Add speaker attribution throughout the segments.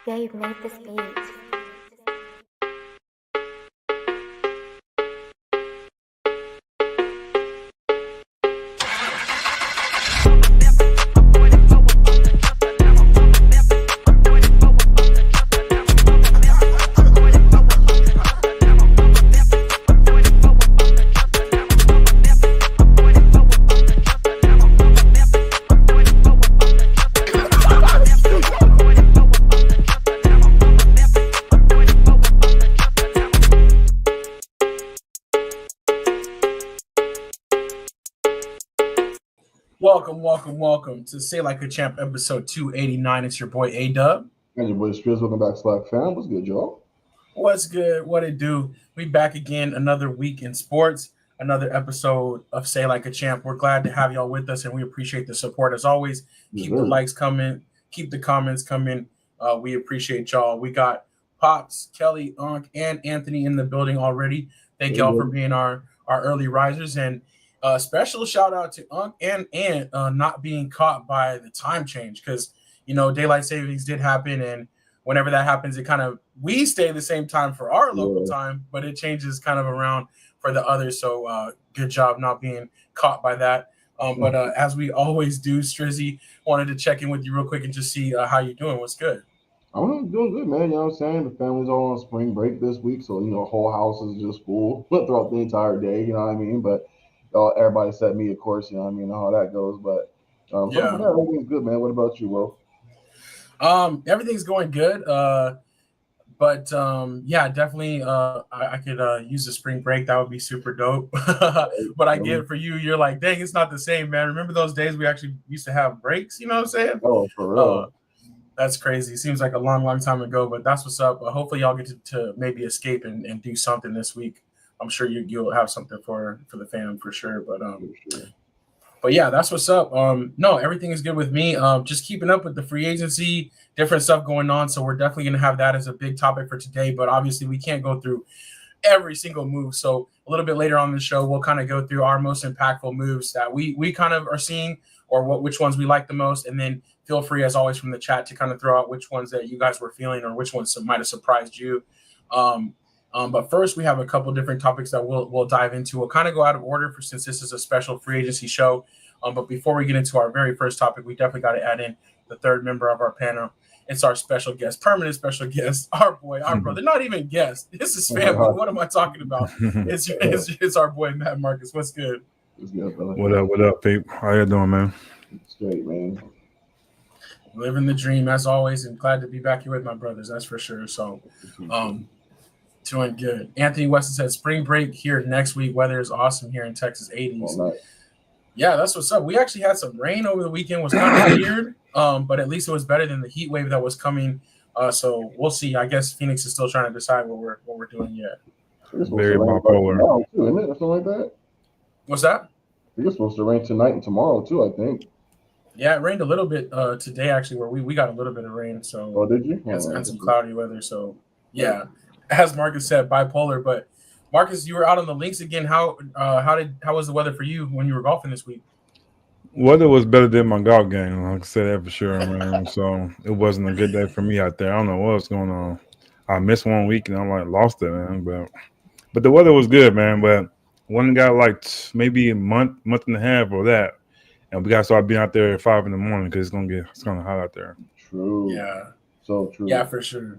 Speaker 1: Dave made this beat.
Speaker 2: Welcome to Say Like a Champ episode 289. It's your boy A-Dub.
Speaker 3: And your boy Striz, welcome back to Slack fam. What's good, y'all?
Speaker 2: What's good? What it do? We back again another week in sports, another episode of Say Like a Champ. We're glad to have y'all with us, and we appreciate the support as always. Keep the likes coming, keep the comments coming. We appreciate y'all. We got Pops, Kelly, Unc, and Anthony in the building already. Thank y'all for being our early risers, and special shout out to Unc and Ant not being caught by the time change, because daylight savings did happen, and whenever that happens, we stay the same time for our local time, but it changes kind of around for the others. So good job not being caught by that. But as we always do, Strizzy, wanted to check in with you real quick and just see how you doing. What's good?
Speaker 3: I'm doing good, man. You know what I'm saying? The family's all on spring break this week, so the whole house is just full throughout the entire day. You know what I mean? But everybody except me, of course. You know what I mean? How that goes, but yeah, everything's good, man. What about you, Will?
Speaker 2: Everything's going good. But yeah, definitely. I could use a spring break. That would be super dope. But I get it for you. You're like, dang, it's not the same, man. Remember those days we actually used to have breaks? You know what I'm saying?
Speaker 3: Oh, for real.
Speaker 2: That's crazy. Seems like a long time ago, but that's what's up. Hopefully, y'all get to maybe escape and do something this week. I'm sure you'll have something for the fam for sure. But yeah, that's what's up. No, everything is good with me. Just keeping up with the free agency, different stuff going on. So we're definitely going to have that as a big topic for today. But obviously, we can't go through every single move. So a little bit later on the show, we'll kind of go through our most impactful moves that we kind of are seeing, or which ones we like the most. And then feel free, as always, from the chat to kind of throw out which ones that you guys were feeling or which ones might have surprised you. But first, we have a couple different topics that we'll dive into. We'll kind of go out of order since this is a special free agency show. But before we get into our very first topic, we definitely got to add in the third member of our panel. It's our special guest, permanent special guest, our boy, our brother. Not even guest. This is family. What am I talking about? It's our boy, Matt Marcus. What's good?
Speaker 3: What's good, brother?
Speaker 4: What up, Pete? How you doing, man?
Speaker 3: Straight, man.
Speaker 2: Living the dream as always, and glad to be back here with my brothers. That's for sure. So, doing good. Anthony Weston said, spring break here next week. Weather is awesome here in Texas, 80s. Yeah, that's what's up. We actually had some rain over the weekend. It was kind of weird, but at least it was better than the heat wave that was coming. So we'll see. I guess Phoenix is still trying to decide what we're doing yet.
Speaker 4: Very bipolar.
Speaker 3: Isn't it? Something like that?
Speaker 2: What's that?
Speaker 3: I think it's supposed to rain tonight and tomorrow, too, I think.
Speaker 2: Yeah, it rained a little bit today, actually, where we got a little bit of rain. So
Speaker 3: did you?
Speaker 2: And some cloudy weather. So, yeah, as Marcus said, bipolar. But, Marcus, you were out on the links again. How was the weather for you when you were golfing this week?
Speaker 4: Weather was better than my golf game. I can say that for sure, man. So it wasn't a good day for me out there. I don't know what's going on. I missed 1 week and I lost it, man. But the weather was good, man. But one got maybe a month and a half or that, and we got to start being out there at 5 in the morning because it's gonna hot out there.
Speaker 3: True.
Speaker 2: Yeah.
Speaker 3: So true.
Speaker 2: Yeah, for sure.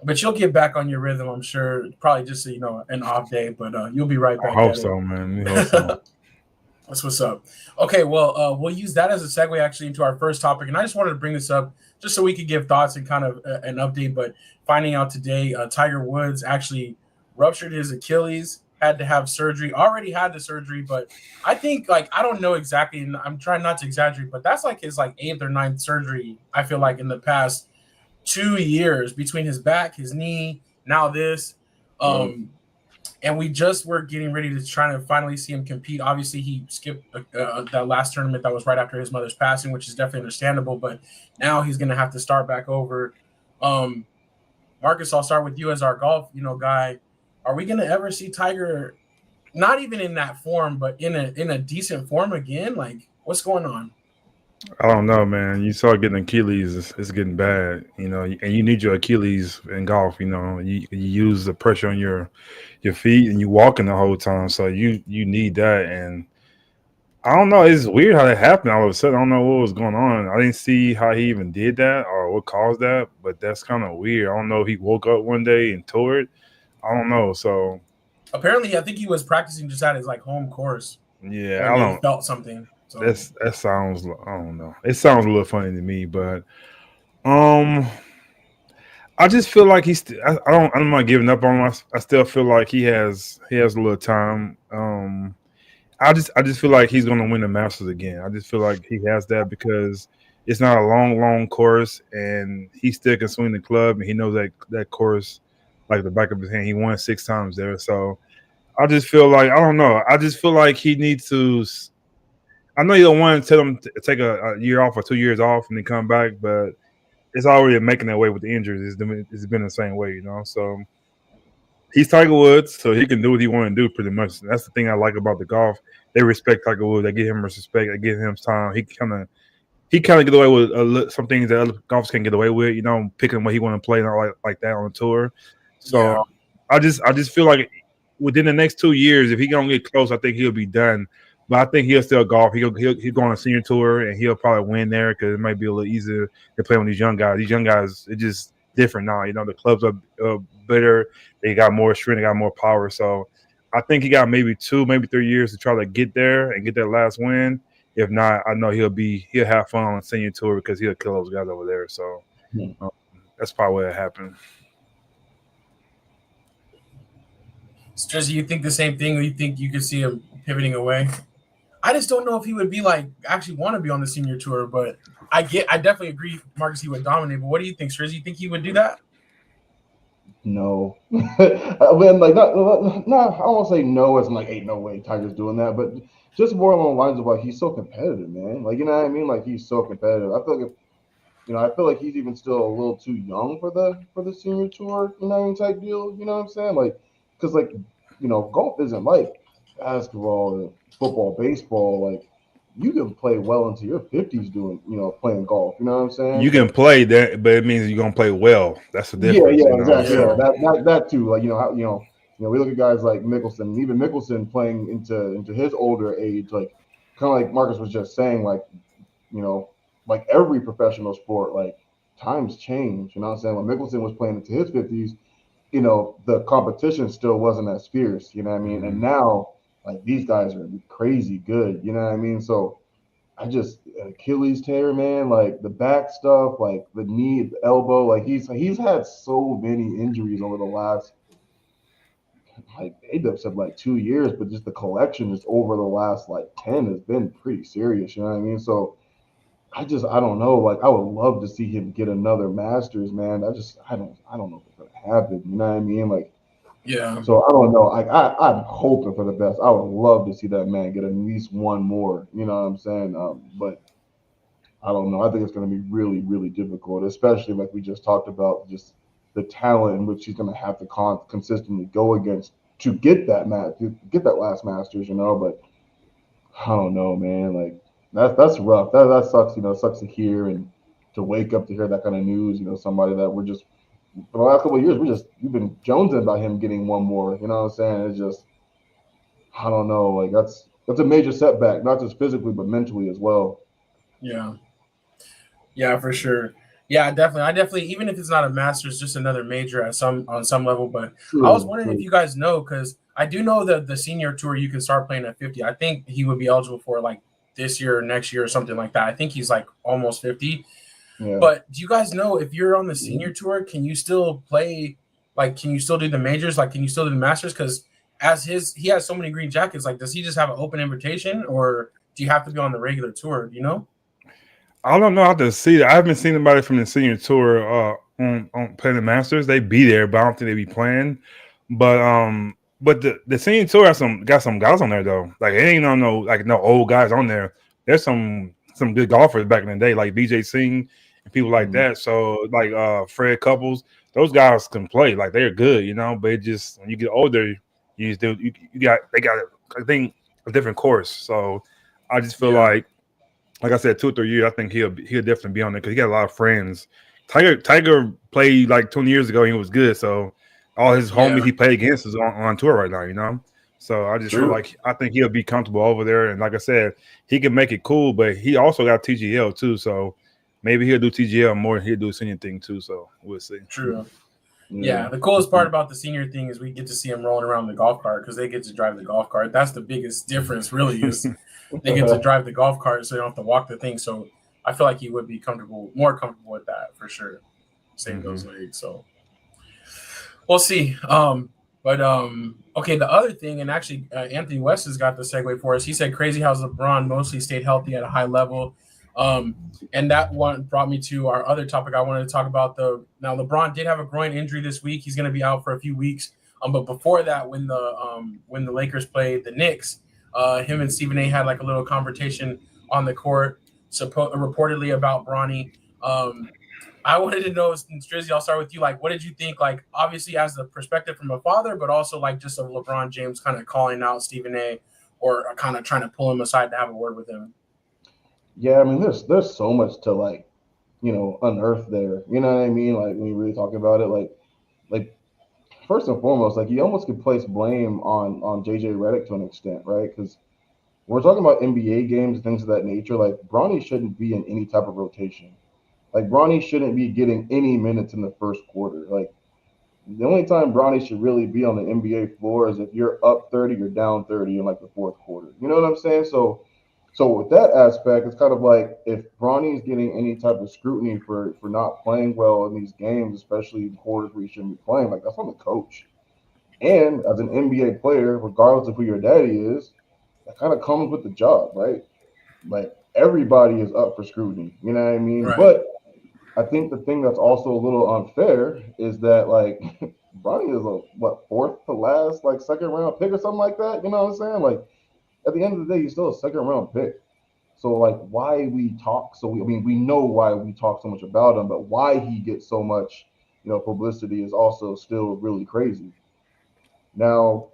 Speaker 2: But you'll get back on your rhythm, I'm sure. Probably just an off day, but you'll be right back.
Speaker 4: I hope so, man.
Speaker 2: That's what's up. Okay, well, we'll use that as a segue actually into our first topic, and I just wanted to bring this up just so we could give thoughts and kind of an update. But finding out today, Tiger Woods actually ruptured his Achilles, had to have surgery. Already had the surgery, but I think I don't know exactly, and I'm trying not to exaggerate, but that's his 8th or 9th surgery. I feel like in the past 2 years between his back, his knee, now this. And we just were getting ready to try to finally see him compete. Obviously, he skipped that last tournament that was right after his mother's passing, which is definitely understandable. But now he's going to have to start back over. Marcus, I'll start with you as our golf guy. Are we going to ever see Tiger, not even in that form, but in a decent form again? What's going on?
Speaker 4: I don't know, man. You start getting Achilles, it's getting bad, and you need your Achilles in golf. You use the pressure on your feet, and you walking the whole time, so you need that. And I don't know, it's weird how that happened all of a sudden. I don't know what was going on. I didn't see how he even did that or what caused that, but that's kind of weird. I don't know if he woke up one day and tore it. I don't know. So
Speaker 2: Apparently, I think he was practicing just at his like home course,
Speaker 4: yeah,
Speaker 2: and
Speaker 4: I
Speaker 2: he
Speaker 4: don't.
Speaker 2: felt something. So
Speaker 4: That sounds. I don't know. It sounds a little funny to me, but um, I just feel like he's. I don't. I'm not giving up on him. I still feel like he has a little time. I just feel like he's gonna win the Masters again. I just feel like he has that because it's not a long course, and he still can swing the club, and he knows that course like the back of his hand. He won 6 times there, so I just feel like I don't know. I just feel like he needs to. I know you don't want to tell him to take a year off or 2 years off and then come back, but it's already making that way with the injuries. It's been the same way. So he's Tiger Woods, so he can do what he want to do pretty much. And that's the thing I like about the golf. They respect Tiger Woods. They give him respect. They give him time. He kind of get away with some things that other golfers can get away with. Picking what he want to play, not like that on the tour. So
Speaker 2: yeah,
Speaker 4: I just feel like within the next 2 years, if he gonna get close, I think he'll be done. But I think he'll still golf. He'll go on a senior tour and he'll probably win there because it might be a little easier to play with these young guys. These young guys, it's just different now. The clubs are better. They got more strength. They got more power. So I think he got maybe 2, maybe 3 years to try to get there and get that last win. If not, I know he'll have fun on the senior tour because he'll kill those guys over there. So um, that's probably what happened.
Speaker 2: Stress, you think the same thing, or you think you could see him pivoting away? I just don't know if he would be like actually want to be on the senior tour, but I definitely agree, Marcus. He would dominate. But what do you think, Stress? You think he would do that?
Speaker 3: No, I mean, like not. I don't want to say no as in like, ain't no way Tiger's doing that, but just more along the lines of like he's so competitive, man. Like you know what I mean? Like he's so competitive. I feel like I feel like he's even still a little too young for the senior tour, type deal. You know what I'm saying? Like, because like golf isn't like basketball, and football, baseball. Like, you can play well into your 50s doing playing golf. You know what I'm saying?
Speaker 4: You can play that, but it means you're gonna play well. That's the
Speaker 3: Yeah,
Speaker 4: difference.
Speaker 3: yeah, exactly. Yeah,
Speaker 2: Yeah,
Speaker 4: So
Speaker 3: that too. Like we look at guys like Mickelson, even Mickelson playing into his older age, like kind of like Marcus was just saying, you know, like every professional sport, like times change. You know what I'm saying? When Mickelson was playing into his 50s, the competition still wasn't as fierce. You know what I mean? And
Speaker 4: mhm.
Speaker 3: now, like these guys are crazy good. You know what I mean? So I just Achilles tear, man, like the back stuff, like the knee, the elbow, like he's had so many injuries over the last like they've said like 2 years, but just the collection just over the last like 10 has been pretty serious. You know what I mean? So I don't know. Like I would love to see him get another Masters, man. I don't know if it's gonna happen. You know what I mean? Like
Speaker 2: yeah,
Speaker 3: so I don't know. Like I'm hoping for the best. I would love to see that man get at least one more. You know what I'm saying? But I don't know. I think it's going to be really, really difficult, especially like we just talked about, just the talent in which he's going to have to consistently go against to get that match, to get that last Masters. But I don't know, man. Like that's rough. That sucks. It sucks to hear and to wake up to hear that kind of news. Somebody that we're just for the last couple of years we've been jonesing about him getting one more. You know what I'm saying? It's just I don't know. Like that's a major setback, not just physically but mentally as well.
Speaker 2: yeah. Yeah, for sure. Yeah, definitely. I definitely, even if it's not a master's, just another major at some on some level. But I was
Speaker 3: True,
Speaker 2: wondering if
Speaker 3: true.
Speaker 2: you guys know, because I do know that the senior tour you can start playing at 50. I think he would be eligible for like this year or next year or something like that. I think he's like almost 50.
Speaker 3: Yeah.
Speaker 2: But do you guys know if you're on the senior tour, can you still play? Like, can you still do the majors? Like, can you still do the masters? Because he has so many green jackets. Like, does he just have an open invitation, or do you have to be on the regular tour? Do you know?
Speaker 4: I don't know how to see it. I haven't seen anybody from the senior tour on playing the Masters. They be there, but I don't think they be playing. But the senior tour has got some guys on there though. Like it ain't no old guys on there. There's some good golfers back in the day, like BJ Singh and people like
Speaker 3: Mhm.
Speaker 4: that. So like Fred Couples, those guys can play. Like they're good. But it just when you get older, you got they got I think a different course. So I just feel
Speaker 2: Yeah.
Speaker 4: like like I said, 2 or 3 years, I think he'll definitely be on there because he got a lot of friends. Tiger played like 20 years ago and he was good, so all his homies he played against is on tour right now, you know. So I just feel like I think he'll be comfortable over there, and like I said, he can make it cool, but he also got TGL too, so maybe he'll do TGL more than he'll do senior thing too. So we'll see.
Speaker 2: True. Yeah, the coolest part about the senior thing is we get to see him rolling around the golf cart because they get to drive the golf cart. That's the biggest difference, really, is they get to drive the golf cart, so they don't have to walk the thing. So I feel like he would be more comfortable with that for sure. Same those legs. So we'll see. Okay, the other thing, and actually Anthony West has got the segue for us. He said crazy how LeBron mostly stayed healthy at a high level. And that one brought me to our other topic I wanted to talk about. Now LeBron did have a groin injury this week. He's going to be out for a few weeks. But before that, when the Lakers played the Knicks, him and Stephen A had like a little conversation on the court, reportedly about Bronny. I wanted to know, Strizzy, I'll start with you. Like, what did you think? Like, obviously, as the perspective from a father, but also like just of LeBron James kind of calling out Stephen A, or kind of trying to pull him aside to have a word with him.
Speaker 3: Yeah, I mean, there's so much to like, unearth there. You know what I mean? Like when you really talk about it, like first and foremost, like you almost could place blame on JJ Redick to an extent, right? Because when we're talking about NBA games and things of that nature, like Bronny shouldn't be in any type of rotation. Like Bronny shouldn't be getting any minutes in the first quarter. Like the only time Bronny should really be on the NBA floor is if you're up 30 or down 30 in like the fourth quarter. You know what I'm saying? So with that aspect, it's kind of like if Bronny's getting any type of scrutiny for not playing well in these games, especially in quarters where you shouldn't be playing, like that's on the coach. And as an NBA player, regardless of who your daddy is, that kind of comes with the job, right? Like everybody is up for scrutiny. You know what I mean?
Speaker 2: Right.
Speaker 3: But I think the thing that's also a little unfair is that like Bronny is fourth to last, like second round pick or something like that. You know what I'm saying? Like at the end of the day, he's still a second round pick. So like why we talk we know why we talk so much about him, but why he gets so much, publicity is also still really crazy. Now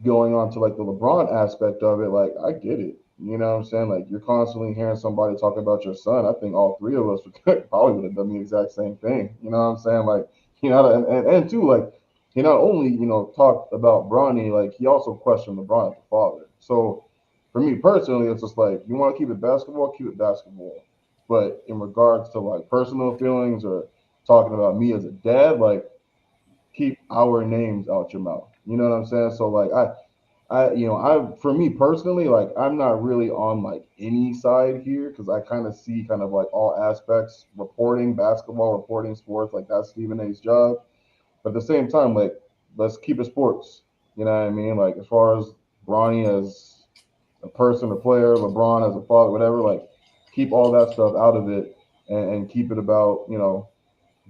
Speaker 3: going on to like the LeBron aspect of it, like I get it. You know what I'm saying? Like you're constantly hearing somebody talk about your son. I think all three of us probably would have done the exact same thing. You know what I'm saying? Like, and too, like he not only, talked about Bronny, like he also questioned LeBron as a father. So for me personally, it's just like you want to keep it basketball, keep it basketball. But in regards to like personal feelings or talking about me as a dad, like keep our names out your mouth. You know what I'm saying? So like for me personally, like I'm not really on like any side here because I kind of see kind of like all aspects, reporting basketball, reporting sports, like that's Stephen A's job. But at the same time, like let's keep it sports. You know what I mean? Like as far as Bronny as a person, a player, LeBron as a father, whatever, like keep all that stuff out of it and keep it about,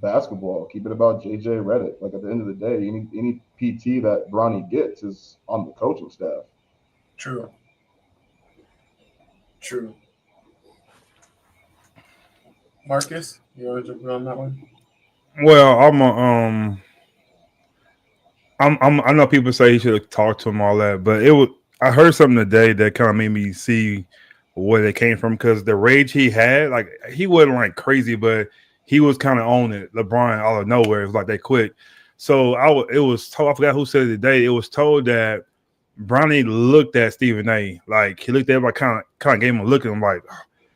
Speaker 3: basketball. Keep it about JJ Redick. Like at the end of the day, any PT that Bronny gets is on the coaching staff.
Speaker 2: True. Marcus, you want to jump in on that one?
Speaker 4: Well, I know people say he should have talked to him all that, but I heard something today that kind of made me see where they came from because the rage he had, like he wasn't like crazy, but he was kind of on it. LeBron out of nowhere, it was like they quit. So it was told, I forgot who said it today. It was told that Bronny looked at Stephen A. Like he looked at everybody, kind of gave him a look at him like,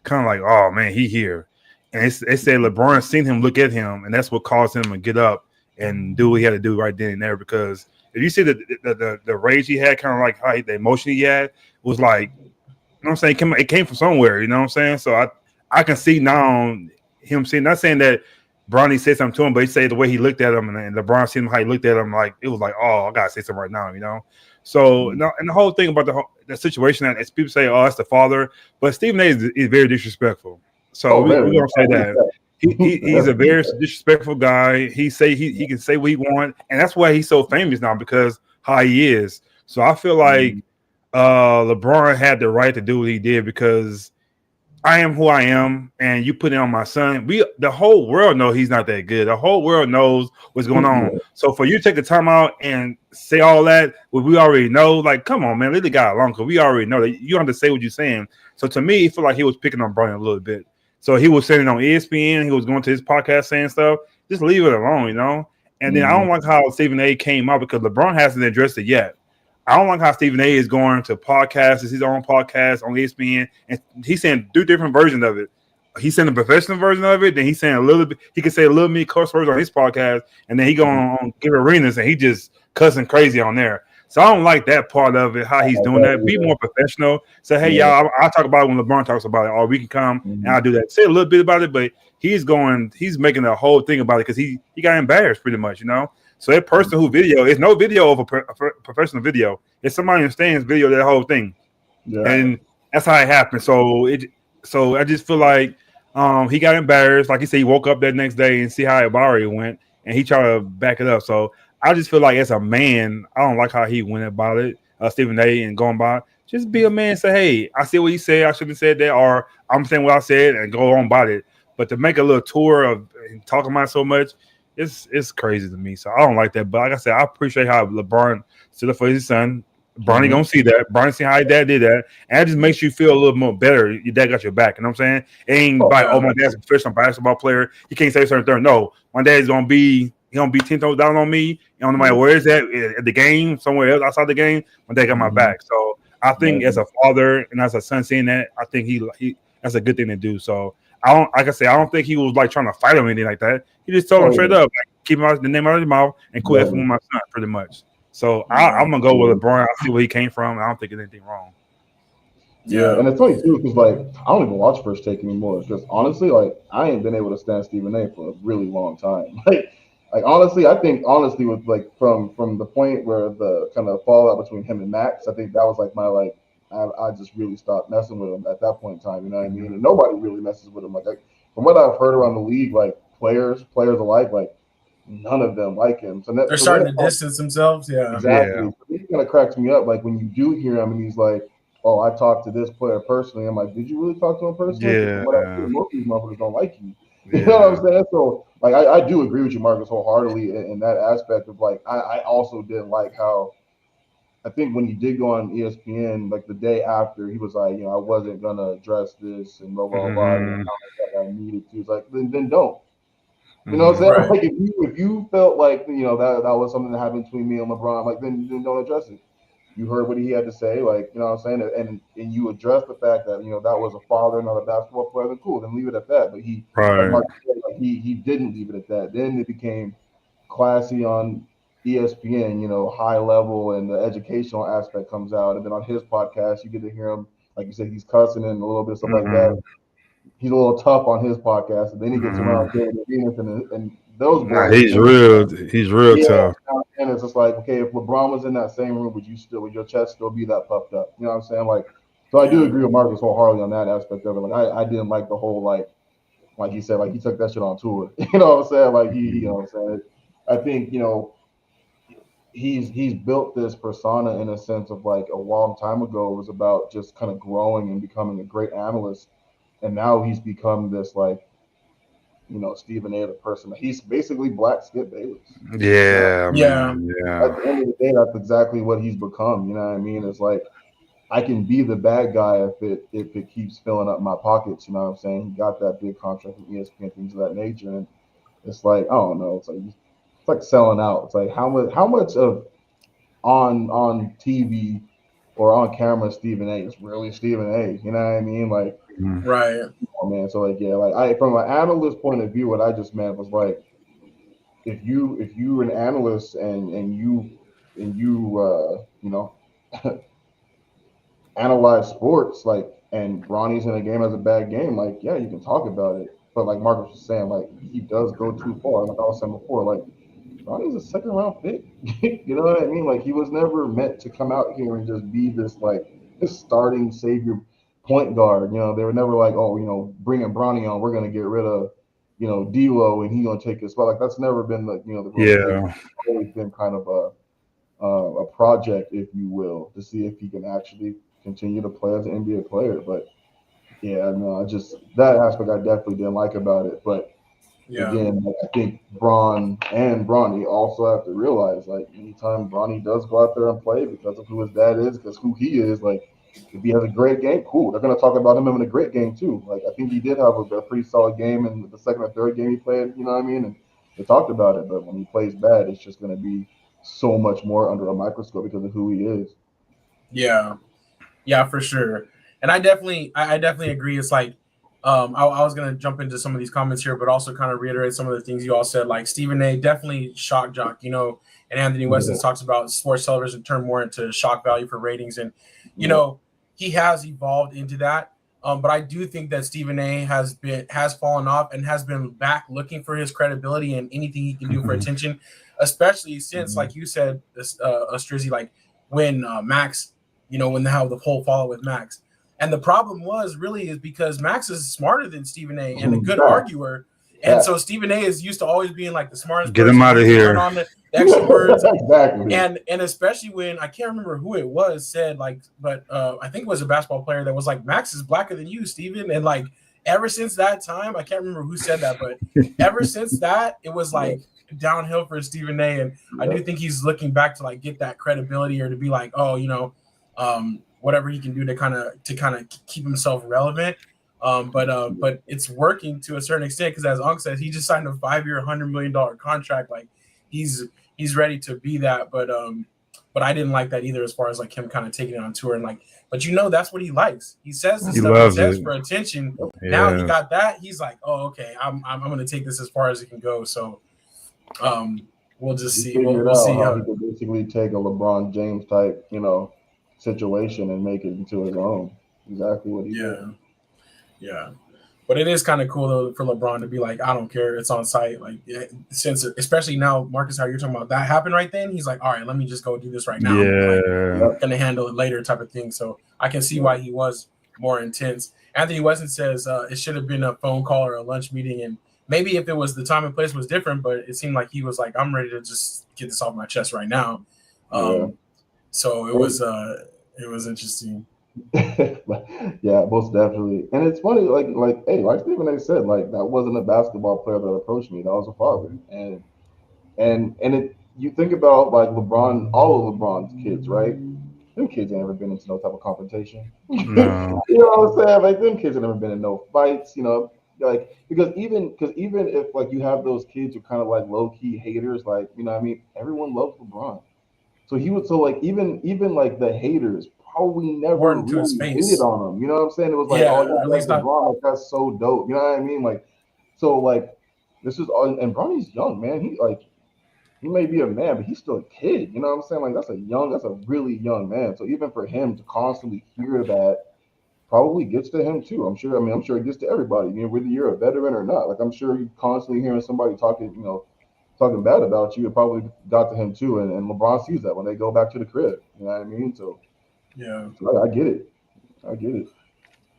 Speaker 4: oh man, he here. And it said LeBron seen him look at him, and that's what caused him to get up and do what he had to do right then and there. Because if you see the rage he had, kind of like how the emotion he had was like, you know what I'm saying? It came from somewhere, you know what I'm saying? So I can see now him saying, not saying that Bronny said something to him, but he said the way he looked at him, and LeBron seen how he looked at him, like it was like, oh, I gotta say something right now, you know. So and the whole thing about the situation that as people say, oh, that's the father, but Stephen A. is very disrespectful. So we're gonna say that. He's a very disrespectful guy. He can say what he wants, and that's why he's so famous now because how he is. So I feel like LeBron had the right to do what he did because I am who I am, and you put it on my son. The whole world knows he's not that good. The whole world knows what's going on. So for you to take the time out and say all that, what we already know, like, come on, man, let the guy alone because we already know that you don't have to say what you're saying. So to me, it felt like he was picking on Bronny a little bit. So he was saying it on ESPN. He was going to his podcast saying stuff. Just leave it alone, you know. And then I don't like how Stephen A. came out because LeBron hasn't addressed it yet. I don't like how Stephen A. is going to podcasts, his own podcast on ESPN, and he's saying two different versions of it. He's saying the professional version of it, then he's saying a little bit. He can say a little bit cuss words on his podcast, and then he going on Give Arenas and he just cussing crazy on there. So I don't like that part of it. How he's doing that. Be more professional. Say, hey y'all, I'll talk about it when LeBron talks about it, or we can come and I'll do that. Say a little bit about it, but he's making a whole thing about it because he got embarrassed pretty much, you know. So that person who video, it's no video of a professional video. It's somebody in the stands video that whole thing, and that's how it happened. So I just feel like he got embarrassed. Like he said, he woke up that next day and see how it already went, and he tried to back it up. So I just feel like as a man, I don't like how he went about it, Stephen A. and going by. Just be a man and say, hey, I see what he said. I shouldn't have said that, or I'm saying what I said and go on about it. But to make a little tour of and talk about it so much, it's crazy to me. So I don't like that. But like I said, I appreciate how LeBron stood up for his son. Bronny gonna see that. Bronny see how his dad did that. And it just makes you feel a little more better. Your dad got your back. You know what I'm saying? It ain't my dad's a professional basketball player. He can't say certain things. No, my dad's gonna be 10 toes down on me. No matter where it's at the game, somewhere else outside the game, my dad got my back. So I think as a father and as a son seeing that, I think he that's a good thing to do. So I don't think he was like trying to fight him or anything like that. He just told him straight up, like, keep the name out of his mouth and quit effing with my son, pretty much. So I'm gonna go with LeBron. I see where he came from. I don't think there's anything wrong.
Speaker 3: Yeah, and it's funny too because like I don't even watch First Take anymore. It's just honestly, like I ain't been able to stand Stephen A. for a really long time. Like honestly, I think with like from the point where the kind of fallout between him and Max, I think that was like my like I just really stopped messing with him at that point in time. You know what I mean? And nobody really messes with him. Like from what I've heard around the league, like players alike, like none of them like him. So
Speaker 2: they're starting to distance themselves. Yeah,
Speaker 3: exactly. So it kind of cracks me up. Like when you do hear him and he's like, "Oh, I talked to this player personally." I'm like, "Did you really talk to him personally?"
Speaker 4: Yeah.
Speaker 3: What I feel, most of these motherfuckers don't like you. You know what I'm saying? So like I do agree with you, Marcus, wholeheartedly in that aspect of like I also didn't like how I think when he did go on ESPN, like the day after, he was like, I wasn't gonna address this and blah blah blah. And I needed to. It's like then don't. You know what I'm saying?
Speaker 2: Right.
Speaker 3: Like if you felt like that was something that happened between me and LeBron, like then don't address it. You heard what he had to say, like you know what I'm saying, and you address the fact that that was a father, not a basketball player. Then cool, then leave it at that. But he, like Mark said, like he didn't leave it at that. Then it became classy on ESPN, high level, and the educational aspect comes out, and then on his podcast, you get to hear him, like you said, he's cussing and a little bit of stuff like that. He's a little tough on his podcast, and then he gets around David Venus and those boys.
Speaker 4: He's real tough.
Speaker 3: And it's just like, okay, if LeBron was in that same room, would your chest still be that puffed up? You know what I'm saying? Like, so I do agree with Marcus wholeheartedly on that aspect of it. Like, I didn't like the whole like he said, like he took that shit on tour. You know what I'm saying? Like you know what I'm saying? I think he's built this persona in a sense of like a long time ago. It was about just kind of growing and becoming a great analyst. And now he's become this like, Stephen A. the person. He's basically Black Skip Bayless.
Speaker 4: Yeah.
Speaker 3: At the end of the day, that's exactly what he's become. You know what I mean? It's like I can be the bad guy if it keeps filling up my pockets. You know what I'm saying? He got that big contract with ESPN, things of that nature, and it's like I don't know. It's like selling out. It's like how much of on TV or on camera Stephen A. is really Stephen A. You know what I mean? Like,
Speaker 2: right.
Speaker 3: Oh man, so like like from an analyst point of view, what I just meant was like if you're an analyst and you analyze sports like and Bronny's in a game as a bad game, like yeah, you can talk about it. But like Marcus was saying, like he does go too far. Like I was saying before, like Bronny's a second round pick. You know what I mean? Like he was never meant to come out here and just be this starting savior point guard. They were never like, bringing Bronny on, we're gonna get rid of, D'Lo and he's gonna take his spot. Like that's never been the It's always been kind of a project, if you will, to see if he can actually continue to play as an NBA player. But yeah, no, just that aspect I definitely didn't like about it. But again, I think Bron and Bronny also have to realize, like, anytime Bronny does go out there and play because of who his dad is, because who he is, like, If he has a great game, cool. They're going to talk about him having a great game too. Like I think he did have a pretty solid game in the second or third game he played. You know what I mean? And they talked about it. But when he plays bad, it's just going to be so much more under a microscope because of who he is.
Speaker 2: Yeah, for sure. And I definitely agree. It's like I was gonna jump into some of these comments here, but also kind of reiterate some of the things you all said. Like Stephen A. definitely shock jock, you know, and Anthony Weston talks about sports television turn more into shock value for ratings, and you know he has evolved into that. But I do think that Stephen A. has fallen off and has been back looking for his credibility and anything he can do for attention, especially since, like you said, Strizzy, like when Max, you know, when they have the whole fallout with Max. And the problem is because Max is smarter than Stephen A. and a good arguer. And so Stephen A. is used to always being like the smartest
Speaker 4: Get him out of here.
Speaker 2: on the extra words.
Speaker 3: Exactly.
Speaker 2: And especially when, I can't remember who it was, said like, but I think it was a basketball player that was like, Max is blacker than you, Stephen. And like, ever since that time, I can't remember who said that, but ever since that, it was like downhill for Stephen A. And I do think he's looking back to like get that credibility or to be like, oh, you know, whatever he can do to kind of keep himself relevant. But it's working to a certain extent because, as Unc says, he just signed a 5-year, $100 million contract. Like he's ready to be that. But I didn't like that either, as far as like him kind of taking it on tour and like. But you know, that's what he likes. He says this stuff. He says for attention. Yeah. Now he got that. He's like, oh, okay, I'm going to take this as far as it can go. So, we'll just see. We'll see
Speaker 3: how he could basically take a LeBron James type, you know, situation and make it into his own. Exactly what he did.
Speaker 2: Yeah. But it is kind of cool though for LeBron to be like, I don't care, it's on site. Like, since especially now, Marcus, how you're talking about that happened right then. He's like, all right, let me just go do this right now.
Speaker 4: Yeah,
Speaker 2: I'm gonna handle it later, type of thing. So I can see why he was more intense. Anthony Weston says it should have been a phone call or a lunch meeting, and maybe if it was the time and place was different, but it seemed like he was like, I'm ready to just get this off my chest right now. So it was interesting.
Speaker 3: Yeah, most definitely. And it's funny, like Stephen A. said, like that wasn't a basketball player that approached me. That was a father. And it you think about like LeBron, all of LeBron's kids, right? Them kids ain't never been into no type of confrontation.
Speaker 4: No.
Speaker 3: You know what I'm saying? Like them kids have never been in no fights, you know. Like because even if like you have those kids who kind of like low key haters, like you know what I mean, everyone loves LeBron. So like even like the haters probably never really hated on him. You know what I'm saying? It was like, at least LeBron, like that's so dope. You know what I mean? Like, so like this is all, and Bronny's young, man. He may be a man, but he's still a kid. You know what I'm saying? Like that's a really young man. So even for him to constantly hear that probably gets to him too. I'm sure it gets to everybody. You know, whether you're a veteran or not. Like I'm sure you constantly hearing somebody talking bad about you, it probably got to him too. And LeBron sees that when they go back to the crib. You know what I mean? So
Speaker 2: yeah,
Speaker 3: so I get it.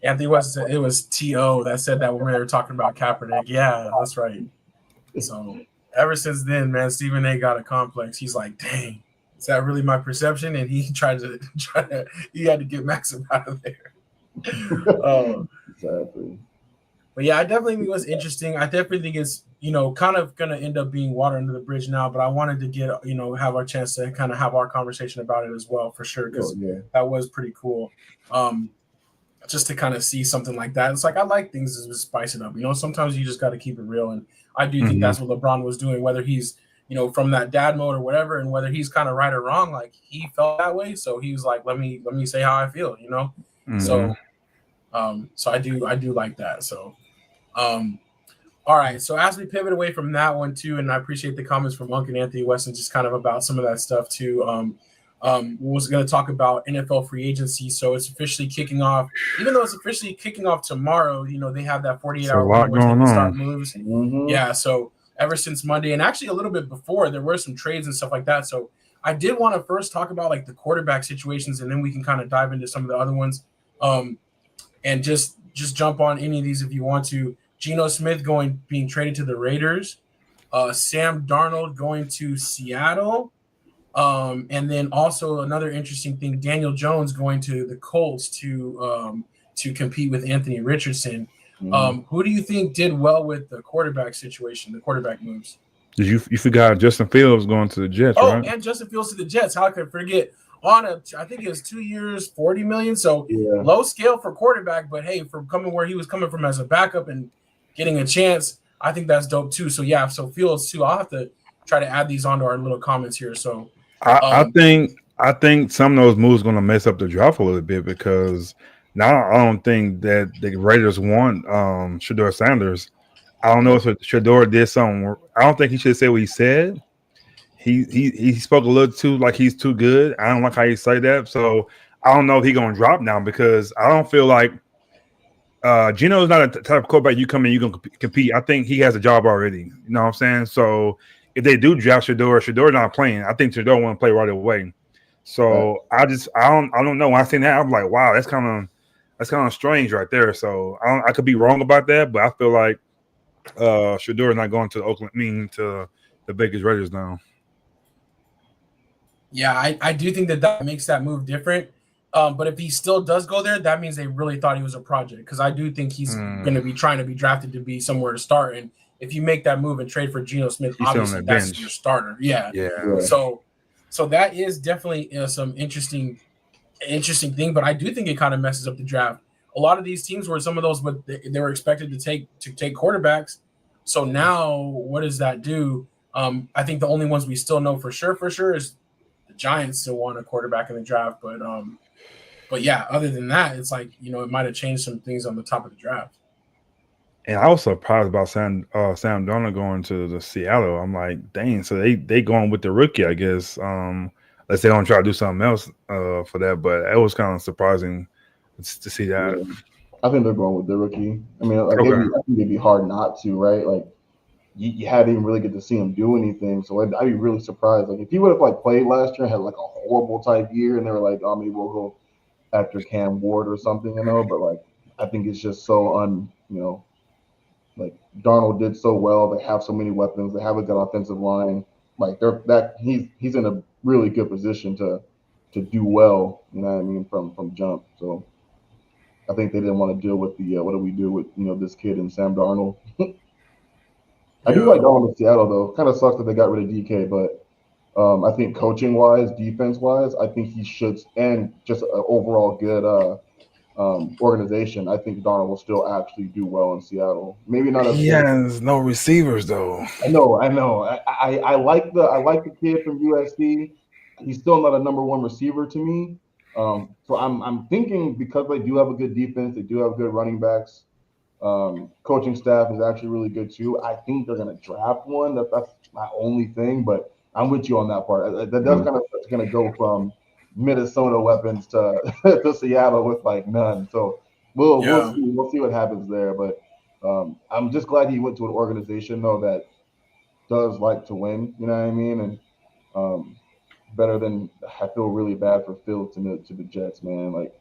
Speaker 2: Anthony West said it was T.O. that said that when we were talking about Kaepernick. Yeah, that's right. So ever since then, man, Stephen A. got a complex. He's like, dang, is that really my perception? And he he had to get Max out of there.
Speaker 3: Exactly.
Speaker 2: But yeah, I definitely think it was interesting. I definitely think it's, kind of going to end up being water under the bridge now, but I wanted to get, have our chance to kind of have our conversation about it as well, for sure, because that was pretty cool. Just to kind of see something like that. It's like, I like things to spice it up. Sometimes you just got to keep it real. And I do think that's what LeBron was doing, whether he's, from that dad mode or whatever, and whether he's kind of right or wrong, like he felt that way. So he was like, let me say how I feel, So, so I do like that. So, all right. So as we pivot away from that one too, and I appreciate the comments from Monk and Anthony Weston, just kind of about some of that stuff too. We was going to talk about NFL free agency. So it's officially kicking off, even though it's officially kicking off tomorrow, they have that 48-hour window where they can start moves.
Speaker 3: Mm-hmm.
Speaker 2: Yeah. So ever since Monday, and actually a little bit before, there were some trades and stuff like that. So I did want to first talk about like the quarterback situations, and then we can kind of dive into some of the other ones. And just jump on any of these if you want to. Geno Smith being traded to the Raiders, Sam Darnold going to Seattle, and then also another interesting thing, Daniel Jones going to the Colts to compete with Anthony Richardson. Who do you think did well with the quarterback situation, the quarterback moves?
Speaker 4: You forgot Justin Fields going to the Jets, right?
Speaker 2: Oh, and Justin Fields to the Jets. How could I forget? on I think it was 2 years, 40 million. So
Speaker 3: Yeah.
Speaker 2: low scale for quarterback, but hey, from coming where he was coming from as a backup and getting a chance, I think that's dope too. So yeah, so Fields too. I'll have to try to add these onto our little comments here. So
Speaker 4: I think some of those moves going to mess up the draft a little bit because now I don't think that the Raiders want Shador Sanders. I don't know if Shador did something. I don't think he should say what he said. He spoke a little too like he's too good. I don't like how you say that. So I don't know if he's gonna drop now because I don't feel like Gino is not a type of quarterback you come in, you're gonna compete. I think he has a job already. You know what I'm saying? So if they do draft Shador not playing. I think Shador want to play right away. So I don't know. When I seen that, I'm like, wow, that's kind of strange right there. So I could be wrong about that, but I feel like Shador is not going to to the Vegas Raiders now.
Speaker 2: yeah, I do think that makes that move different. But if he still does go there, that means they really thought he was a project because I do think he's going to be trying to be drafted to be somewhere to start. And if you make that move and trade for Geno Smith,
Speaker 4: He's still on
Speaker 2: obviously
Speaker 4: that
Speaker 2: that's
Speaker 4: bench.
Speaker 2: your starter. Yeah.
Speaker 4: Yeah.
Speaker 2: So that is definitely some interesting thing. But I do think it kind of messes up the draft. A lot of these teams were some of those, but they were expected to take quarterbacks. So now, what does that do? I think the only ones we still know for sure is the Giants still want a quarterback in the draft, but yeah, other than that, it's like it might have changed some things on the top of the draft.
Speaker 4: And I was surprised about Sam Darnold going to the Seattle. I'm like, dang, so they going with the rookie, I guess. Unless they don't try to do something else for that, but it was kind of surprising to see that.
Speaker 3: Yeah. I think they're going with the rookie. I mean, like
Speaker 4: Okay.
Speaker 3: I think it'd be hard not to, right? Like you hadn't even really get to see him do anything, so I'd be really surprised. Like if he would have like played last year and had like a horrible type year, and they were like, "Oh, maybe we'll go after Cam Ward or something," But like I think it's just so like Darnold did so well. They have so many weapons. They have a good offensive line. Like he's in a really good position to do well. You know what I mean from jump. So I think they didn't want to deal with the what do we do with this kid and Sam Darnold. I do like Darnold in Seattle though. Kind of sucks that they got rid of DK, but I think coaching wise, defense wise, I think he should, and just an overall good organization. I think Darnold will still actually do well in Seattle. Maybe not as
Speaker 4: He
Speaker 3: good.
Speaker 4: has no receivers though.
Speaker 3: I know. I like the kid from USC. He's still not a number one receiver to me. So I'm thinking because they do have a good defense, they do have good running backs. Coaching staff is actually really good too. I think they're going to draft one. That's my only thing, but I'm with you on that part. That does kind of going to go from Minnesota weapons to to Seattle with like none. So we'll see what happens there. But I'm just glad he went to an organization though that does like to win. You know what I mean? And better than I feel really bad for Fields to the Jets, man. Like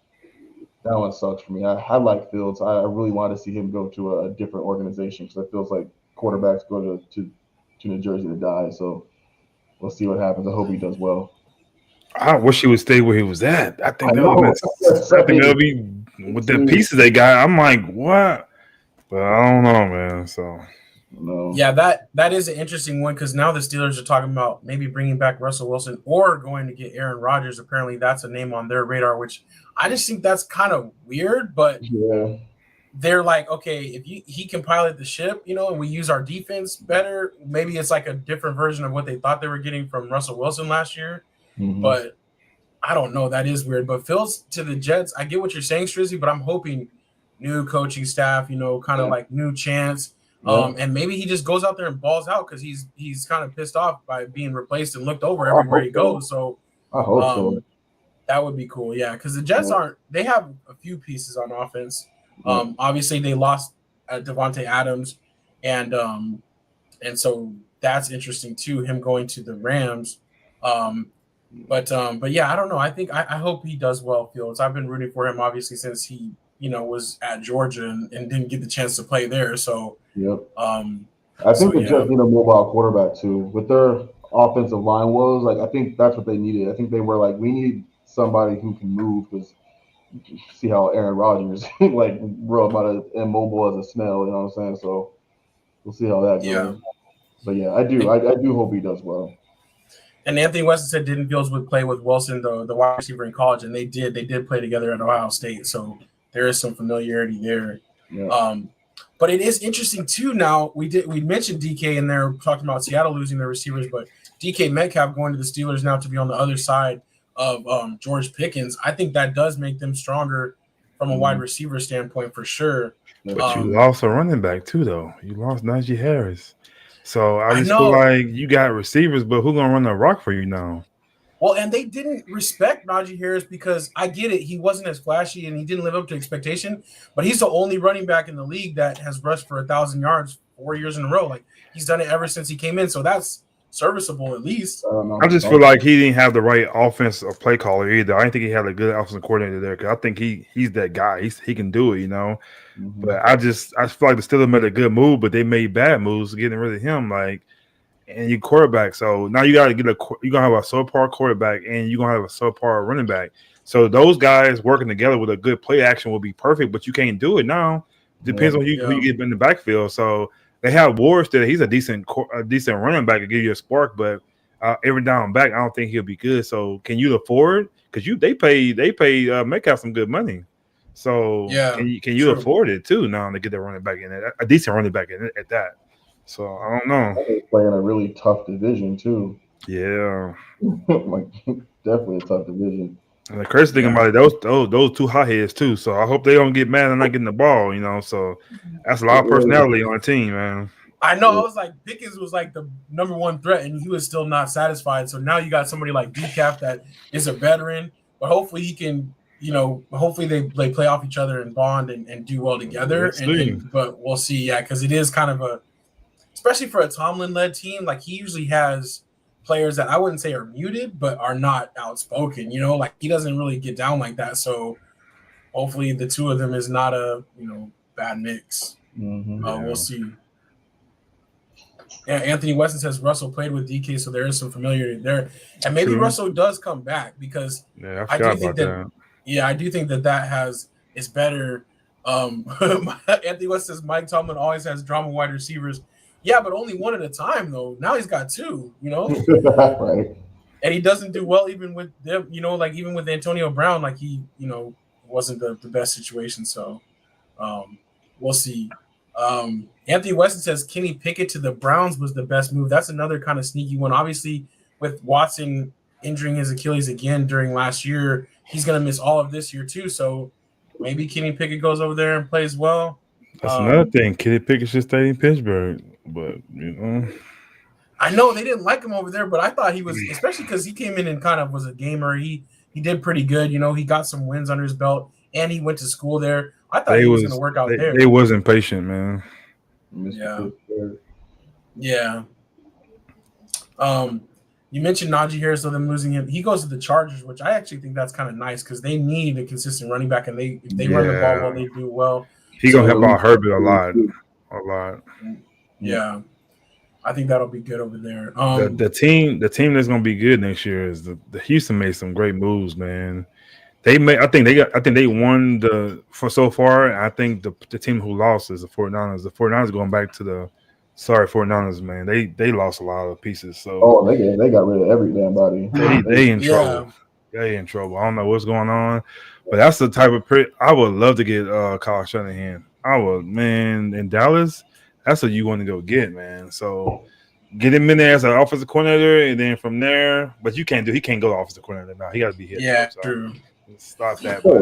Speaker 3: that one sucks for me. I like Fields. I really want to see him go to a different organization because it feels like quarterbacks go to New Jersey to die. So we'll see what happens. I hope he does well.
Speaker 4: I wish he would stay where he was at. I think
Speaker 3: I
Speaker 4: that
Speaker 3: know.
Speaker 4: would be with the pieces they got. I'm like, what? But I don't know, man. So
Speaker 3: no.
Speaker 2: Yeah, that is an interesting one because now the Steelers are talking about maybe bringing back Russell Wilson or going to get Aaron Rodgers. Apparently, that's a name on their radar, which I just think that's kind of weird. But
Speaker 3: yeah,
Speaker 2: they're like, okay, if he can pilot the ship, and we use our defense better, maybe it's like a different version of what they thought they were getting from Russell Wilson last year.
Speaker 3: mm-hmm.
Speaker 2: But I don't know. That is weird. But Phil's to the Jets, I get what you're saying, Strizzy, but I'm hoping new coaching staff, kind of like new chance. And maybe he just goes out there and balls out because he's kind of pissed off by being replaced and looked over everywhere he goes. So
Speaker 3: I hope so.
Speaker 2: That would be cool, yeah. Because the Jets they have a few pieces on offense. Obviously, they lost Devontae Adams, and so that's interesting too. Him going to the Rams, but yeah, I don't know. I think I hope he does well, Fields. I've been rooting for him obviously since he was at Georgia and didn't get the chance to play there. So
Speaker 3: I think the Jets need a mobile quarterback too. With their offensive line woes, like I think that's what they needed. I think they were like, we need somebody who can move because see how Aaron Rodgers like real about as immobile as a snail. You know what I'm saying? So we'll see how that goes. But yeah, I do hope he does well.
Speaker 2: And Anthony Weston said Denton Fields would play with Wilson, the wide receiver in college, and they did play together at Ohio State. So there is some familiarity there.
Speaker 3: Yeah.
Speaker 2: But it is interesting too. Now we mentioned DK in there talking about Seattle losing their receivers, but DK Metcalf going to the Steelers now to be on the other side of George Pickens. I think that does make them stronger from a wide receiver standpoint for sure.
Speaker 4: But you lost a running back too, though. You lost Najee Harris. So I just feel
Speaker 2: know.
Speaker 4: like you got receivers, but who's gonna run the rock for you now?
Speaker 2: Well, and they didn't respect Najee Harris because I get it. He wasn't as flashy and he didn't live up to expectation, but he's the only running back in the league that has rushed for 1,000 yards 4 years in a row. Like he's done it ever since he came in. So that's serviceable at least.
Speaker 4: I just feel like he didn't have the right offense or play caller either. I didn't think he had a good offensive coordinator there because I think he's that guy. He can do it, you know.
Speaker 3: Mm-hmm.
Speaker 4: But I feel like the Steelers made a good move, but they made bad moves getting rid of him. Like, and you quarterback, so now you got to you're gonna have a subpar quarterback and you're gonna have a subpar running back. So those guys working together with a good play action will be perfect, but you can't do it now. Depends on who you get in the backfield. So they have Wars there. He's a decent running back to give you a spark, but every down back, I don't think he'll be good. So can you afford? Because they pay Metcalf some good money. So can you afford it too now to get that running back in it, a decent running back in at that? So I don't know.
Speaker 3: They're playing a really tough division too.
Speaker 4: Yeah,
Speaker 3: like definitely a tough division.
Speaker 4: And the crazy thing about it, those two hotheads too. So I hope they don't get mad and not getting the ball. You know, so that's a lot of personality on the team, man.
Speaker 2: I know. I was like, Pickens was like the number one threat, and he was still not satisfied. So now you got somebody like Decaf that is a veteran, but hopefully he can. You know, hopefully they play off each other and bond and do well together. But we'll see. Yeah, because it is kind of especially for a Tomlin-led team, like he usually has players that I wouldn't say are muted, but are not outspoken. You know, like he doesn't really get down like that. So hopefully the two of them is not a bad mix. We'll see. Yeah, Anthony Weston says Russell played with DK, so there is some familiarity there, and maybe Russell does come back because
Speaker 4: I do think that.
Speaker 2: Yeah, I do think that is better. Anthony West says Mike Tomlin always has drama wide receivers. Yeah, but only one at a time though. Now he's got two,
Speaker 3: right.
Speaker 2: And he doesn't do well even with them, like even with Antonio Brown, like he, wasn't the best situation. So we'll see. Anthony Weston says Kenny Pickett to the Browns was the best move. That's another kind of sneaky one. Obviously, with Watson injuring his Achilles again during last year, he's going to miss all of this year too. So maybe Kenny Pickett goes over there and plays well.
Speaker 4: That's another thing. Kenny Pickett should stay in Pittsburgh, but
Speaker 2: I know they didn't like him over there, but I thought he was, especially because he came in and kind of was a gamer. He did pretty good. He got some wins under his belt, and he went to school there. I thought he was going to work out there.
Speaker 4: They wasn't patient, man.
Speaker 2: Yeah. You mentioned Najee Harris, so them losing him. He goes to the Chargers, which I actually think that's kind of nice because they need a consistent running back, and if they run the ball well, they do well.
Speaker 4: He's gonna help out Herbert a lot.
Speaker 2: Yeah, I think that'll be good over there.
Speaker 4: The team that's gonna be good next year is the Houston made some great moves, man. I think they won so far. And I think the team who lost is the 49ers. The 49ers going back to the 49ers, man. They lost a lot of pieces. So
Speaker 3: they got rid of every damn body.
Speaker 4: They in trouble. They in trouble. I don't know what's going on, but that's the type of I would love to get Kyle Shanahan. I would, man, in Dallas. That's what you want to go get, man. So get him in there as an offensive coordinator, and then from there, but he can't go to offensive coordinator now. He got to be hit.
Speaker 2: Yeah, true.
Speaker 4: Stop that. But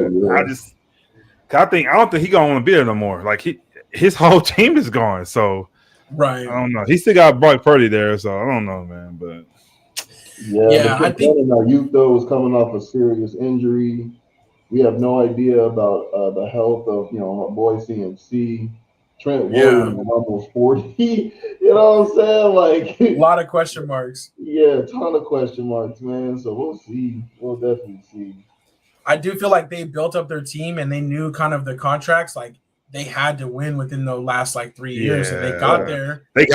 Speaker 4: I don't think he gonna want to be there no more. Like his whole team is gone. So
Speaker 2: right.
Speaker 4: I don't know. He still got Brock Purdy there, so I don't know, man. But
Speaker 3: I think our youth though was coming off a serious injury. We have no idea about the health of our boy CMC. Trent Williams is almost 40. You know what I'm saying? Like
Speaker 2: a lot of question marks.
Speaker 3: Yeah, a ton of question marks, man. So we'll see. We'll definitely see.
Speaker 2: I do feel like they built up their team and they knew kind of the contracts. Like they had to win within the last 3 years, and they got there.
Speaker 4: They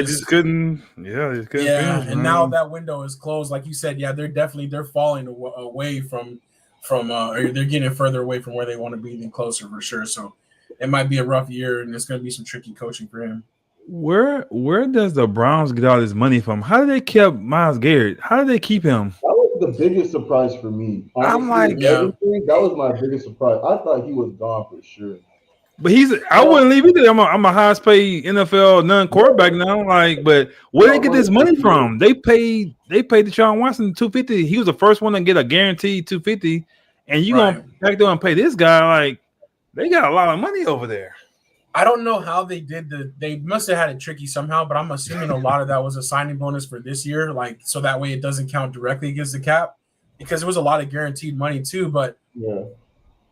Speaker 4: just couldn't. Yeah, they couldn't.
Speaker 2: Yeah, and now that window is closed. Like you said, they're falling away from or they're getting further away from where they want to be than closer for sure. So it might be a rough year, and it's going to be some tricky coaching for him.
Speaker 4: Where where does the Browns get all this money from? How did they keep Myles Garrett? How did they keep him?
Speaker 3: That was the biggest surprise for me. Honestly,
Speaker 4: I'm like,
Speaker 3: that was my biggest surprise. I thought he was gone for sure.
Speaker 4: but I wouldn't leave either. I'm a highest paid NFL non-quarterback now. Like, but where they get this money from? They paid Deshaun Watson $250. He was the first one to get a guaranteed $250, and you gonna back there and pay this guy? Like, they got a lot of money over there.
Speaker 2: I don't know how they did they must have had it tricky somehow, but I'm assuming a lot of that was a signing bonus for this year, like so that way it doesn't count directly against the cap, because there was a lot of guaranteed money too. But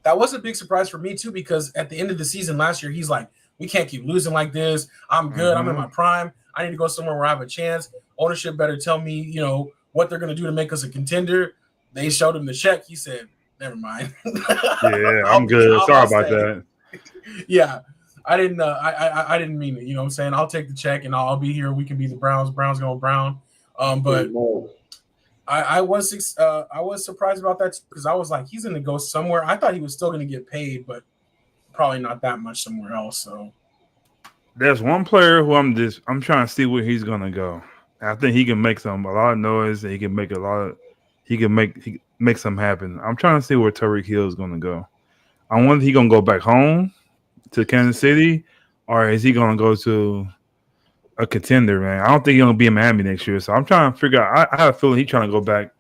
Speaker 2: that was a big surprise for me too, because at the end of the season last year, he's like, we can't keep losing like this. I'm good. I'm in my prime. I need to go somewhere where I have a chance. Ownership better tell me, what they're going to do to make us a contender. They showed him the check. He said, never mind.
Speaker 4: Yeah, I'm good. Sorry about that.
Speaker 2: Yeah. I didn't mean it. You know what I'm saying? I'll take the check and I'll be here. We can be the Browns. Browns going brown. But I was surprised about that because I was like, he's going to go somewhere. I thought he was still going to get paid, but probably not that much somewhere else. So
Speaker 4: there's one player who I'm trying to see where he's going to go. I think he can make a lot of noise. And he can make make something happen. I'm trying to see where Tyreek Hill is going to go. I wonder if he's going to go back home to Kansas City, or is he going to go to a contender, man? I don't think he's going to be in Miami next year. So I'm trying to figure out. I have a feeling he's trying to go back.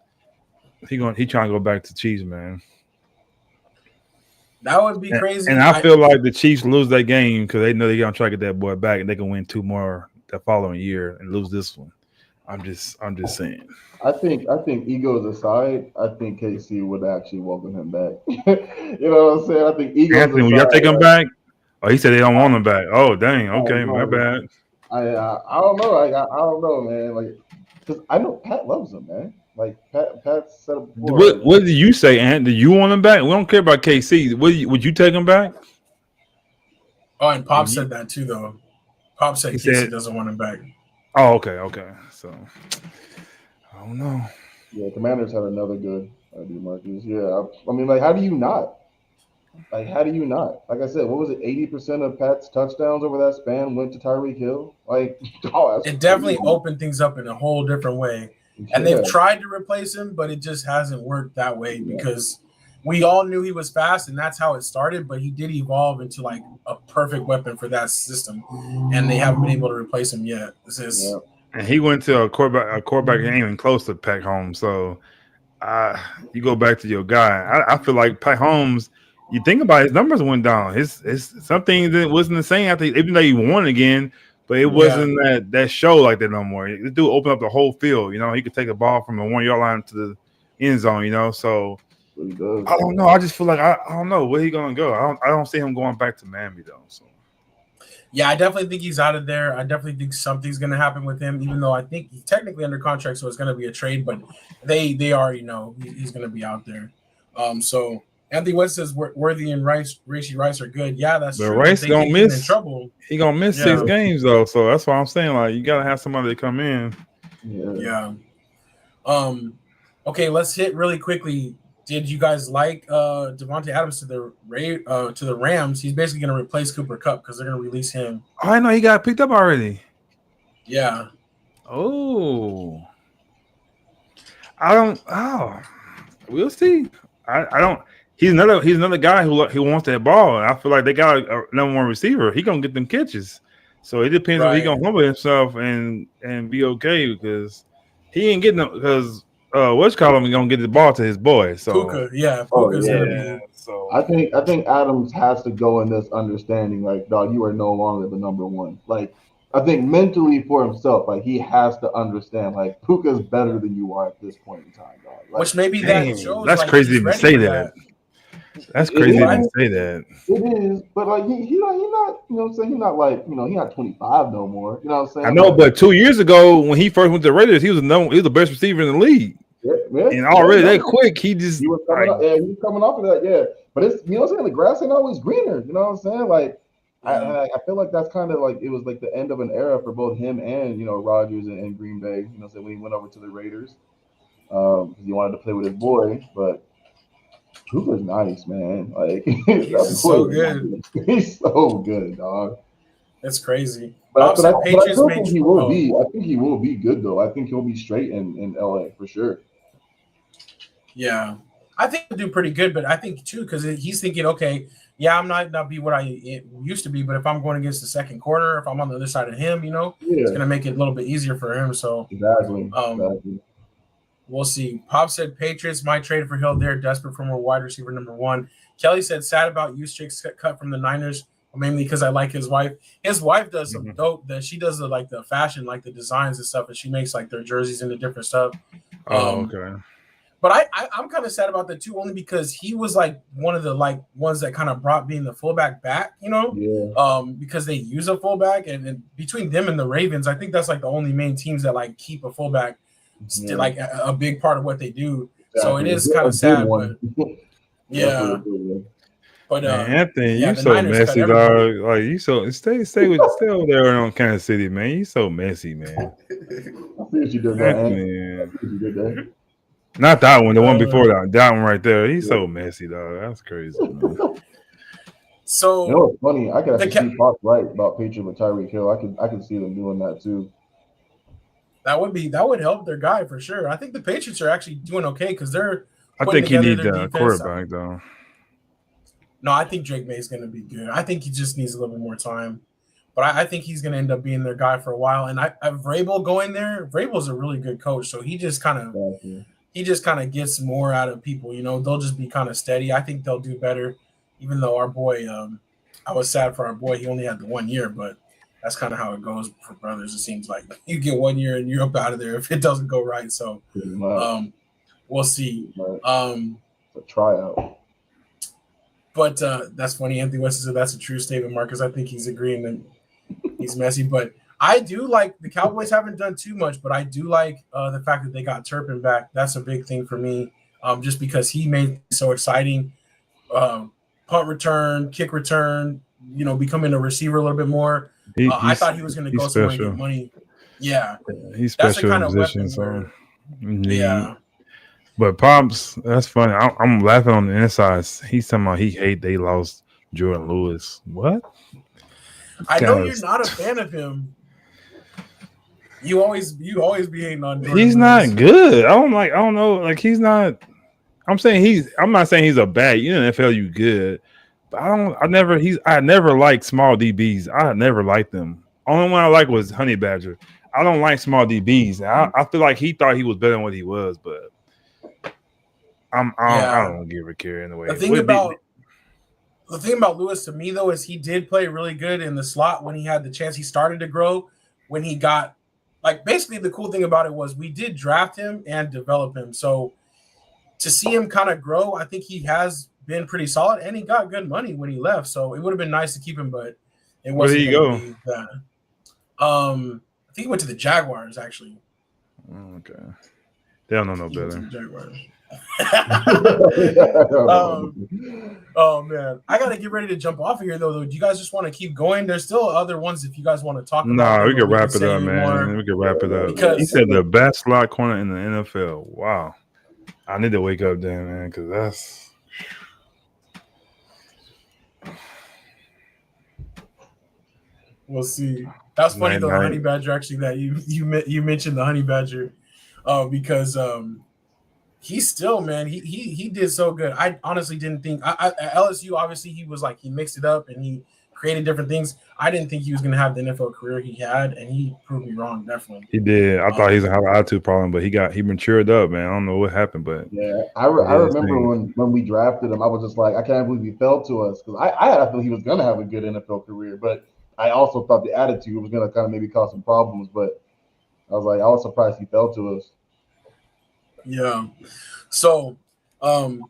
Speaker 4: He trying to go back to Chiefs, man.
Speaker 2: That would be crazy.
Speaker 4: And I feel like the Chiefs lose that game because they know they're going to try to get that boy back, and they can win 2 more the following year and lose this one. I'm just saying.
Speaker 3: I think egos aside, I think KC would actually welcome him back. You know what I'm saying? I think egos
Speaker 4: Anthony, will y'all take him back? Oh, he said they don't want him back. Oh, dang. Okay, my bad.
Speaker 3: I don't know. I don't know, man. Like, because I know Pat loves him, man. Like Pat said it before.
Speaker 4: What did you say, Ant? Do you want him back? We don't care about KC. Would you take him back?
Speaker 2: Oh, and Pop said that too, though. Pop said KC doesn't want him back.
Speaker 4: Oh, okay. So I don't know.
Speaker 3: Yeah, Commanders had another good idea, Marcus. Yeah, I mean, like, how do you not? Like I said, what was it? 80% of Pat's touchdowns over that span went to Tyreek Hill. Like,
Speaker 2: it definitely opened things up in a whole different way. And they've tried to replace him, but it just hasn't worked that way because we all knew he was fast, and that's how it started. But he did evolve into like a perfect weapon for that system, and they haven't been able to replace him yet.
Speaker 4: And he went to a quarterback ain't even close to Pat Holmes. So you go back to your guy. I feel like Pat Holmes. You think about it, his numbers went down. His something that wasn't the same after, even though he won again, but it wasn't that show like that no more. This dude opened up the whole field. He could take the ball from the 1-yard line to the end zone. So I don't know. I just feel like I don't know where he's gonna go. I don't see him going back to Miami though. So
Speaker 2: yeah, I definitely think he's out of there. I definitely think something's gonna happen with him, even though I think he's technically under contract, so it's gonna be a trade. But they already know he's gonna be out there. So. Anthony West says Worthy and Rashee Rice are good. Yeah, that's true.
Speaker 4: Rice gonna miss.
Speaker 2: In trouble.
Speaker 4: He gonna miss 6 games though, so that's why I'm saying like you gotta have somebody to come in.
Speaker 2: Yeah. Okay, let's hit really quickly. Did you guys like Devontae Adams to the Rams? He's basically gonna replace Cooper Kupp because they're gonna release him.
Speaker 4: Oh, I know he got picked up already.
Speaker 2: Yeah.
Speaker 4: Oh. We'll see. I don't. He's another guy who wants that ball. I feel like they got a number 1 receiver. He gonna get them catches. So it depends if he gonna humble himself and be okay because he ain't getting them because what's calling him gonna get the ball to his boy. So
Speaker 2: Puka's gonna be.
Speaker 3: So I think Adams has to go in this understanding like, dog, you are no longer the number 1. Like I think mentally for himself, like he has to understand like Puka's better than you are at this point in time, dog. Like,
Speaker 2: which maybe that shows.
Speaker 4: That's
Speaker 2: like,
Speaker 4: crazy to say that. That's crazy to say that.
Speaker 3: It is, but like he's not, you know what I'm saying? He's not like, he's not 25 no more. You know what I'm saying?
Speaker 4: I know, but 2 years ago when he first went to the Raiders, he was the best receiver in the league. And already that quick, he was
Speaker 3: coming off of that, But it's what I'm saying, the grass ain't always greener. You know what I'm saying? Like I feel like that's kind of like it was like the end of an era for both him and Rodgers and Green Bay. So when he went over to the Raiders, because he wanted to play with his boy, but Cooper's nice, man. Like
Speaker 2: he's so good.
Speaker 3: He's so good, dog.
Speaker 2: That's crazy. Bob said
Speaker 3: I
Speaker 2: Patriots
Speaker 3: still
Speaker 2: make.
Speaker 3: think he will be. I think he will be good though. I think he'll be straight in LA for sure.
Speaker 2: Yeah, I think he'll do pretty good, but I think too because he's thinking, okay, yeah, I'm not be what I used to be, but if I'm going against the second corner, if I'm on the other side of him, it's
Speaker 3: Yeah,
Speaker 2: gonna make it a little bit easier for him. So
Speaker 3: exactly.
Speaker 2: we'll see. Pop said Patriots might trade for Hill. They're desperate for more wide receiver number one. Kelly said sad about Juszczyk's cut from the Niners, mainly because I like his wife. His wife does some dope that she does the fashion, like the designs and stuff, and she makes like their jerseys into different stuff.
Speaker 4: Okay.
Speaker 2: But I'm kind of sad about that too, only because he was like one of the ones that kind of brought being the fullback back,
Speaker 3: Yeah.
Speaker 2: because they use a fullback, and between them and the Ravens, I think that's like the only main teams that like keep a fullback, still like a big part of what they do.
Speaker 3: Exactly.
Speaker 2: So it is kind of sad, but yeah. But
Speaker 4: man, Anthony,
Speaker 2: yeah,
Speaker 4: you
Speaker 2: the
Speaker 4: so
Speaker 2: Niners
Speaker 4: messy,
Speaker 2: cut everybody.
Speaker 4: dog. Like you so stay over there on Kansas City, man. You so messy, man.
Speaker 3: I see what you did there,
Speaker 4: Anthony,
Speaker 3: I see what you did there.
Speaker 4: not that one, the one before that one right there. He's so messy, dog. That's crazy, man.
Speaker 2: So
Speaker 3: you know what's funny? I could actually see Fox right about Patriot with Tyreek Hill. I could see them doing that too.
Speaker 2: That would help their guy for sure. I think the Patriots are actually doing okay because they're.
Speaker 4: I think he needs a quarterback though.
Speaker 2: No, I think Drake May is going to be good. I think he just needs a little bit more time, but I think he's going to end up being their guy for a while. And I Vrabel going there. Vrabel's a really good coach, so he just kind of gets more out of people. They'll just be kind of steady. I think they'll do better. Even though our boy, I was sad for our boy. He only had the 1 year, but that's kind of how it goes for brothers. It seems like you get 1 year and you're up out of there if it doesn't go right. So we'll see.
Speaker 3: A tryout.
Speaker 2: But that's funny. Anthony West said that's a true statement, Marcus. I think he's agreeing that he's messy. But I do like the Cowboys haven't done too much, but I do like the fact that they got Turpin back. That's a big thing for me, just because he made it so exciting. Punt return, kick return, becoming a receiver a little bit more. I thought he was going to go somewhere and get money. Yeah.
Speaker 4: He's special in position. So,
Speaker 2: yeah.
Speaker 4: But Pops, that's funny. I'm laughing on the inside. He's talking about they lost Jordan Lewis. What?
Speaker 2: I know you're not a fan of him. You always be hating on Jordan
Speaker 4: He's
Speaker 2: Lewis.
Speaker 4: not good. I don't know. Like he's not. I'm not saying he's a bad. You know, NFL, you good. But I never liked small DBs. I never liked them. Only one I like was Honey Badger. I don't like small DBs. I feel like he thought he was better than what he was, but I don't give a care in the way.
Speaker 2: The thing about Lewis to me though is he did play really good in the slot when he had the chance. He started to grow when he got basically the cool thing about it was we did draft him and develop him. So to see him kind of grow, I think he has been pretty solid, and he got good money when he left. So it would have been nice to keep him, but it wasn't.
Speaker 4: Where did he go?
Speaker 2: I think he went to the Jaguars actually.
Speaker 4: Okay, they don't know no better.
Speaker 2: Jaguars. Oh man, I gotta get ready to jump off of here though. Do you guys just want to keep going? There's still other ones if you guys want to talk about.
Speaker 4: No, we can wrap it up, man. We can wrap it up. Because he said the best slot corner in the NFL. Wow, I need to wake up then, man, because that's.
Speaker 2: We'll see. That's funny though, the Honey Badger. Actually, that you mentioned the Honey Badger, because he's still, man. He did so good. I honestly didn't think at LSU. Obviously, he mixed it up and he created different things. I didn't think he was going to have the NFL career he had, and he proved me wrong. Definitely,
Speaker 4: he did. I thought he was gonna have an attitude problem, but he matured up, man. I don't know what happened, but
Speaker 3: yeah, I remember when we drafted him, I was just like, I can't believe he fell to us because I had a feeling he was going to have a good NFL career, but I also thought the attitude was going to kind of maybe cause some problems, but I was surprised he fell to us.
Speaker 2: Yeah. So,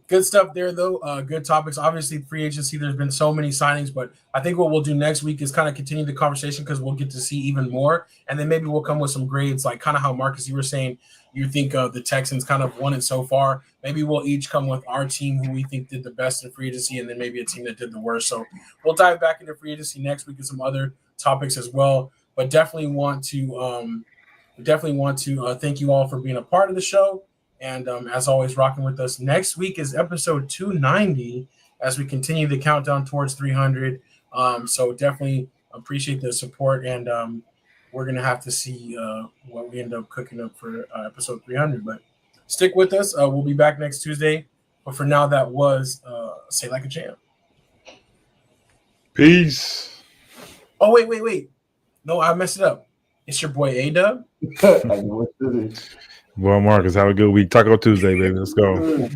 Speaker 2: good stuff there, though. Good topics. Obviously, free agency, there's been so many signings, but I think what we'll do next week is kind of continue the conversation because we'll get to see even more. And then maybe we'll come with some grades, like kind of how, Marcus, you were saying you think the Texans kind of won it so far. Maybe we'll each come with our team who we think did the best in free agency and then maybe a team that did the worst. So we'll dive back into free agency next week and some other topics as well. But definitely want to thank you all for being a part of the show. And as always, rocking with us. Next week is episode 290 as we continue the countdown towards 300. So definitely Appreciate the support, and we're gonna have to see what we end up cooking up for episode 300. But stick with us. We'll be back next Tuesday. But for now, that was Say Like a Champ.
Speaker 4: Peace.
Speaker 2: Oh, wait. No, I messed it up. It's your boy A-Dub.
Speaker 3: I know what to do.
Speaker 4: Well, Marcus, have a good week. Taco Tuesday, baby. Let's go.